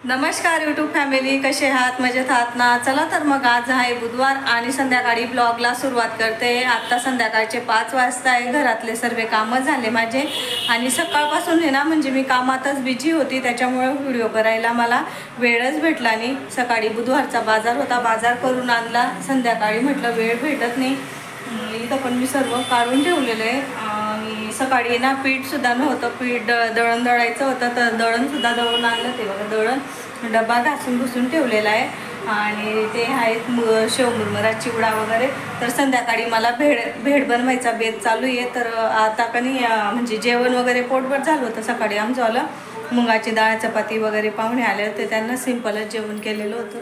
नमस्कार YouTube family, कसे आहात? मजेत आहात ना? चला तर मग आज आहे बुधवार आणि संध्याकाळी ब्लॉगला सुरुवात करते। आता संध्याकाळचे 5 वाजता आहे। घरातले सर्व कामं झाले माझे आणि सकाळपासून आहे ना म्हणजे मी कामातच बिझी होती, त्याच्यामुळे व्हिडिओ करायला मला वेळच भेटला नाही। सकाळी बुधवारचा बाजार होता, बाजार करून आणला। संध्याकाळी म्हटलं वेळ भेटत नाही, इथं पण मी सर्व काढून ठेवलेलं आहे। आणि सकाळी ना पीठ सुद्धा नव्हतं, पीठ दळण दळायचं होतं तर दळण सुद्धा दळून आणलं। ते बघा दळण डबा घासून घुसून ठेवलेला आहे आणि ते आहेत शेवमुरमुरा चिवडा वगैरे। तर संध्याकाळी मला भेळ बनवायचा बेत चालू आहे। तर आता कणी म्हणजे जेवण वगैरे पोटभर झालं होतं सकाळी आमचं, मुगाची डाळ चपाती वगैरे पाहुणे आले होते, त्यांना सिंपलच जेवण केलेलं होतं।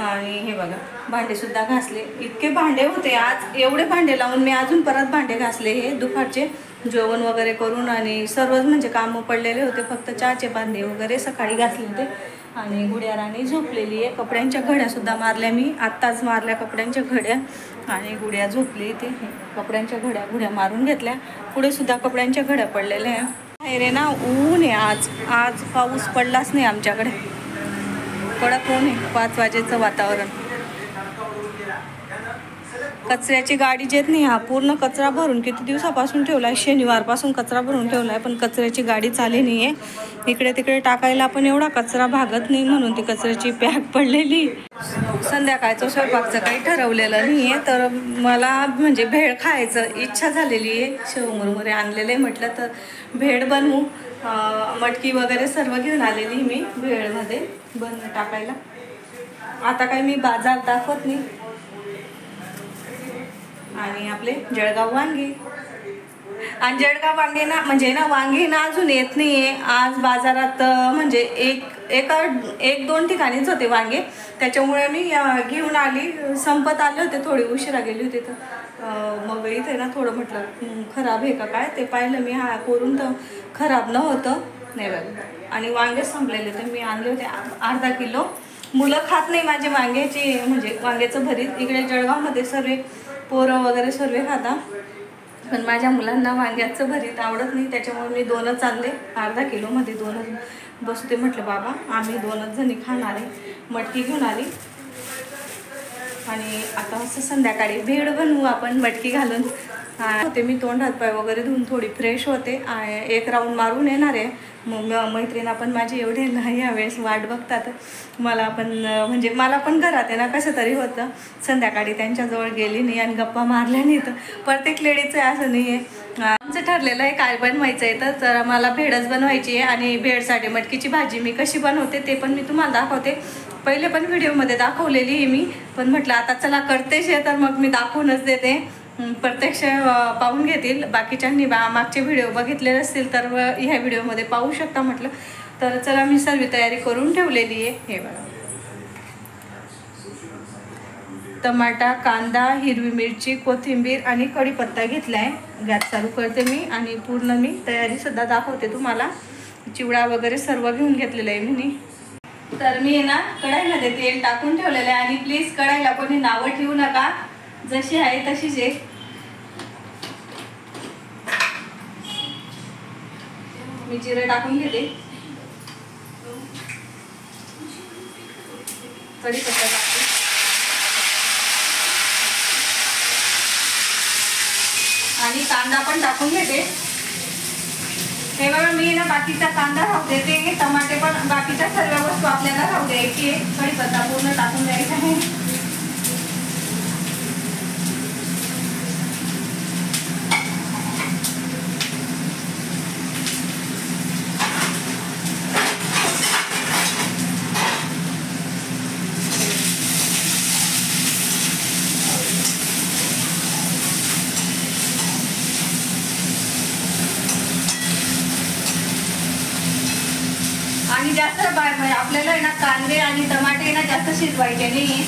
आणि हे बघा भांडे सुद्धा घासले, इतके भांडे होते आज, एवढे भांडे लावून मी अजून परत भांडे घासले हे दुपारचे जेवण वगैरे करून। आणि सर्वच म्हणजे कामं पडलेले होते, फक्त चहाचे भांडे वगैरे सकाळी घासले होते। आणि गुड्या राणी झोपलेली आहे, कपड्यांच्या घड्या सुद्धा मारल्या मी आत्ताच मारल्या कपड्यांच्या घड्या। आणि गुड्या झोपली, ते कपड्यांच्या घड्या मारून घेतल्या, पुढे सुद्धा कपड्यांच्या घड्या पडलेल्या आहे। रे ना ऊन आहे आज पाऊस पडलाच नाही आमच्याकडे, कडक ऊन आहे। 5 वाजेचं वातावरण। कचऱ्याची गाडी येत नाही, हा पूर्ण कचरा भरून किती दिवसापासून ठेवला आहे, शनिवारपासून कचरा भरून ठेवला आहे, पण कचऱ्याची गाडी चालली नाही आहे। इकडे तिकडे टाकायला पण एवढा कचरा भागत नाही, म्हणून ती कचऱ्याची पॅक पडलेली। संध्याकाळचं स्वयंपाकचं काही ठरवलेलं नाही आहे, तर मला म्हणजे भेळ खायचं इच्छा झालेली आहे। शेवमुरमुरे आणलेले, म्हटलं तर भेळ बनवू। मटकी वगैरे सर्व घेऊन आलेली मी भेळमध्ये टाकायला। आता काही मी बाजार दाखवत नाही। आणि आपले जळगाव वांगे, आणि जळगाव वांगे ना म्हणजे ना वांगे ना अजून येत नाहीये। आज बाजारात म्हणजे एक दोन ठिकाणीच होते वांगे, त्याच्यामुळे मी घेऊन आली। संपत आले होते, थोडी उशिरा गेली होती, तर मग इथे ना थोडं म्हटलं खराब आहे का काय ते पाहिलं मी, हा करून तर खराब नव्हतं नाही बघ। आणि वांगे संपलेले तर मी आणले होते अर्धा किलो। मुलं खात नाही माझे वांग्याची म्हणजे वांग्याचं भरीत, इकडे जळगावमध्ये सर्व पोरं वगैरे सर्व खाता, पण माझ्या मुलांना वांग्याचं भरीत आवडत नाही, त्याच्यामुळे मी 2च आणले। अर्धा किलोमध्ये 2च बसते, म्हटलं बाबा आम्ही 2च जणी खाणार आहे। मटकी घेऊन आली आणि आता असं संध्याकाळी भेळ बनवू आपण मटकी घालून। होते मी तोंड हातपाय वगैरे धुवून थोडी फ्रेश होते, एक राऊंड मारून येणार आहे। मग मैत्रिणी पण माझी एवढे नाही यावेळेस वाट बघतात, मला पण म्हणजे मला पण घरात आहे ना कसं तरी होतं, संध्याकाळी त्यांच्याजवळ गेली नाही आणि गप्पा मारल्या नाही। तर प्रत्येक लेडीचं असं नाही आहे। आमचं ठरलेलं आहे काय बनवायचं आहे, तर मला भेळच बनवायची आहे। आणि भेळसाठी मटकीची भाजी मी कशी बनवते ते पण मी तुम्हाला दाखवते। पहिले पण व्हिडिओमध्ये दाखवलेली आहे मी, पण म्हटलं आता चला करतेच आहे तर मग मी दाखवूनच देते, प्रत्यक्ष पाहून घेतील। बाकीच्यांनी मागचे व्हिडिओ बघितले असतील तर ह्या व्हिडिओमध्ये पाहू शकता म्हटलं। तर चला मी सर्व तयारी करून ठेवलेली आहे। हे बघा टमाटा, कांदा, हिरवी मिरची, कोथिंबीर आणि कढीपत्ता घेतला आहे। गॅस चालू करते मी आणि पूर्ण मी तयारी सुद्धा दाखवते तुम्हाला। चिवडा वगैरे सर्व घेऊन घेतलेलं आहे मी। तर मी ना कढईमध्ये तेल टाकून ठेवलेलं आहे, आणि प्लीज कढईला कोणी नावं ठेवू नका, जशी आहे तशीच आहे। मी जिरे टाकून घेते, कढीपत्ता टाकते आणि कांदा पण टाकून घेते। हे बघा मी ना बाकीचा कांदा राहू देते, टमाटे पण, बाकीच्या सर्व वस्तू आपल्याला राहू द्यायची आहे। कढीपत्ता पूर्ण टाकून द्यायचा आहे। आणि जास्त म्हणजे आपल्याला आहे ना कांदे आणि टमाटे ना जास्त शिजवायचे नाही।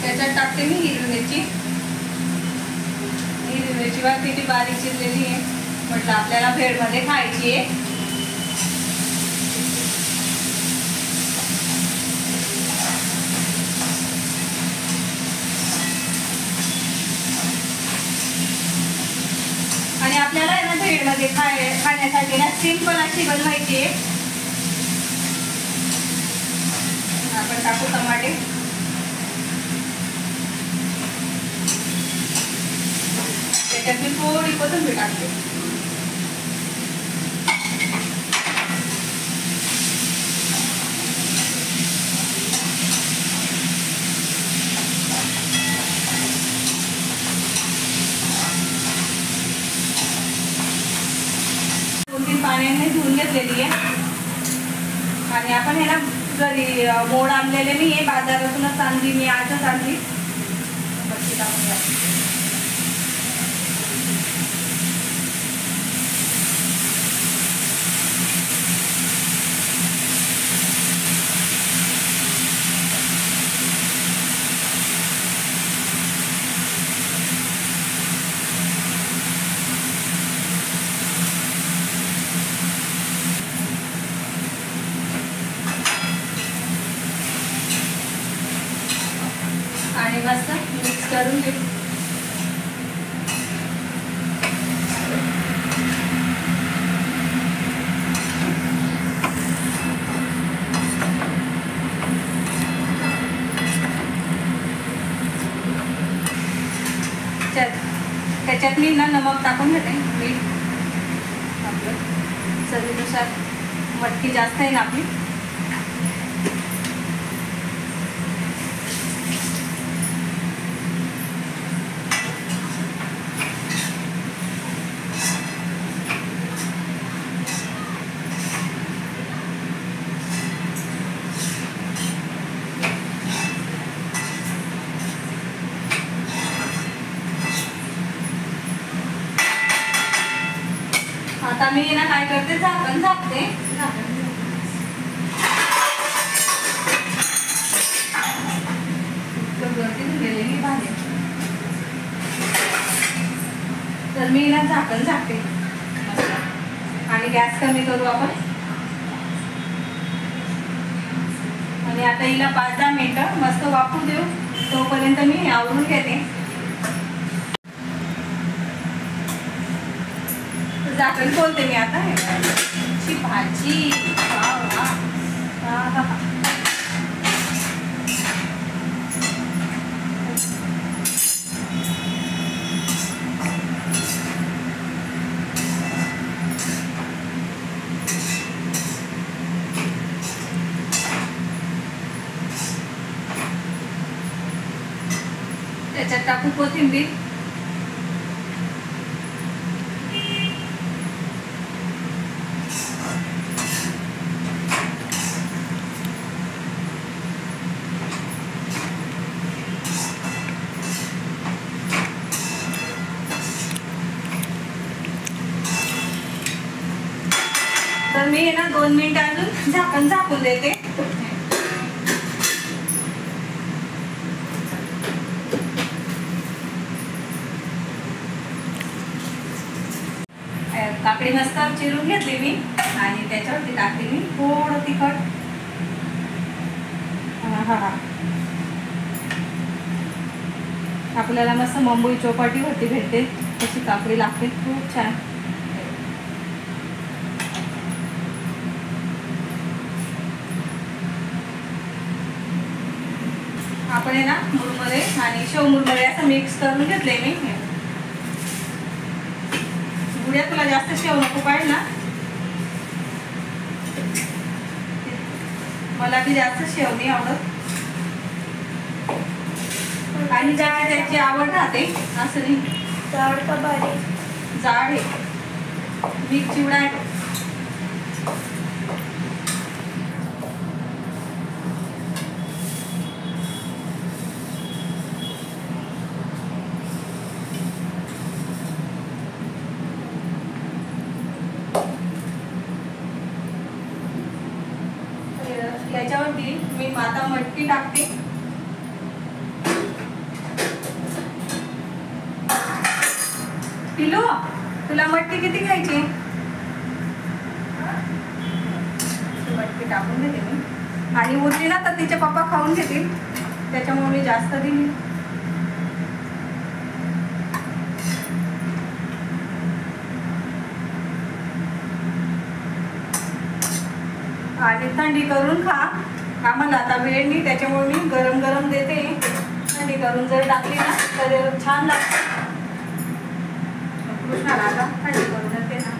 त्याच्यात टाकते मी हिरवी मिरची, किती बारीक चिरलेली आहे, म्हटलं आपल्याला भेळमध्ये खायची आहे। आणि आपल्याला आहे ना भेळमध्ये मध्ये खाण्यासाठी ना सिंपल अशी बनवायची आहे. आपण टाकू टमाटे. त्याच्यात मी थोडी कोथिंबीर टाकते. पाण्याने धुवून घेतलेली आहे आणि आपण हे ना घरी मोड आणलेले नाही आहे, बाजारातूनच आणली मी, आजच आणली. मच्छी टाकून घ्या. आणि मस्त मिक्स करून घेऊ. त्याच्यात मी ना नमक टाकून घेते, मीठ आपलं चवीनुसार. मटकी जास्त आहे ना आपली. आता मी ना काय करते, झाकण झाकते. तर मी ना झाकण झाकते आणि गॅस कमी करू आपण. आणि आता हिला 5-10 मिनिटं मस्त वाफू देऊ. तोपर्यंत मी आवरून घेते. झाकण खोलते मी आता. ची भाजी त्याच्यात टाकू कोथिंबीर. तर मी ना 2 मिनिट अजून झाकण झाकून देते. काकडी मस्त चिरून घेतली मी आणि त्याच्यावरती टाकली मी थोडं तिखट. आपल्याला मस्त मुंबई चौपाटीवरती भेटते तशी काकडी लागते, खूप छान. आपण आहे ना मुरमुरे आणि शेव मुरमुरे असं मिक्स करून घेतले मी. गुड्या तुला जास्त शेव नको पाहिजे ना, मला बी जास्त शेव नाही आवडत. आणि जाड त्याची आवड राहते असं नाही. जाड का बारीक? जाड आहे, मी चिवडा आहे. याच्यावरती मी आता मटकी टाकते. पिलू तुला मटकी किती घ्यायची? मटकी टाकून देते मी. आणि उरली ना तर तिचे पप्पा खाऊन घेतील, त्याच्यामुळे मी जास्त दिली. आणि थंडी करून खा. आम्हाला आता वेळ नाही त्याच्यामुळे मी गरम गरम देते. थंडी करून जर टाकली ना तर छान लागते. कृष्णाला आता थंडी करून देते ना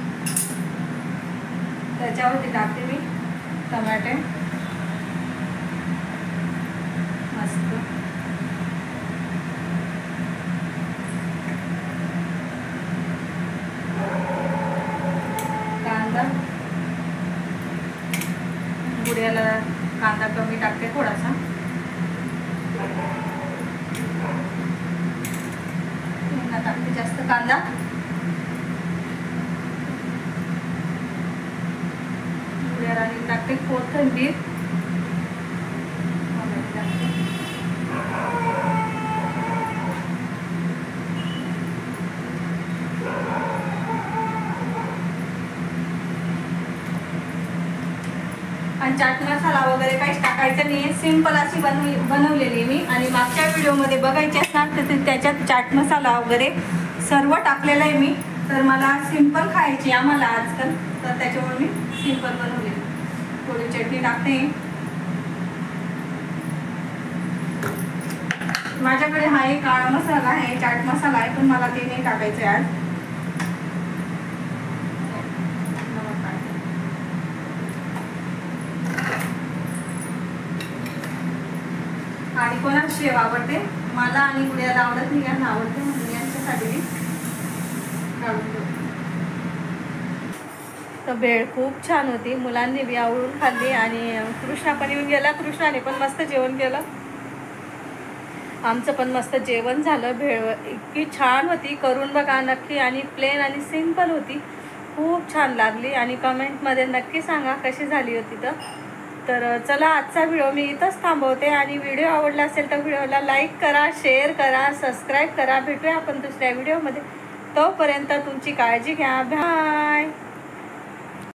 त्याच्यावरती टाकते मी टमाटे मस्त. कांदा गुड्याला कांदा कमी टाकते थोडासा. टाकते जास्त कांदा. गुड्याला टाकते कोथिंबीर. आणि चाट मसाला वगैरे काहीच टाकायचं नाही. सिंपल अशी बनवलेली मी. आणि मागच्या व्हिडिओमध्ये बघायची असणार तर त्याच्यात चाट मसाला वगैरे सर्व टाकलेलं आहे मी. तर मला सिंपल खायची आम्हाला आजकाल, तर त्याच्यामुळे मी सिंपल बनवलेली. थोडी चटणी टाकते. माझ्याकडे हा एक काळा मसाला आहे, चाट मसाला आहे, पण मला ते नाही टाकायचं आहे आज. आणि कोणाला शेव आवडते, मला आणि गुड्याला आवडत नाही, यांना आवडते म्हणून यांच्यासाठी मी काढून ठेवते. तर भेळ खूप छान होती. मुलांनी बी आवडून खाल्ली आणि कृष्णा पण येऊन गेला. कृष्णाने पण मस्त जेवण केलं. आमचं पण मस्त जेवण झालं. भेळ इतकी छान होती, करून बघा नक्की. आणि प्लेन आणि सिंपल होती, खूप छान लागली. आणि कमेंटमध्ये नक्की सांगा कशी झाली होती. तर चला आजचा व्हिडिओ मी इथंच थांबवते. आणि व्हिडिओ आवडला असेल तर व्हिडिओला लाईक करा, शेअर करा, सबस्क्राईब करा. भेटूया आपण दुसऱ्या व्हिडिओमध्ये. तोपर्यंत तुमची काळजी घ्या. बाय.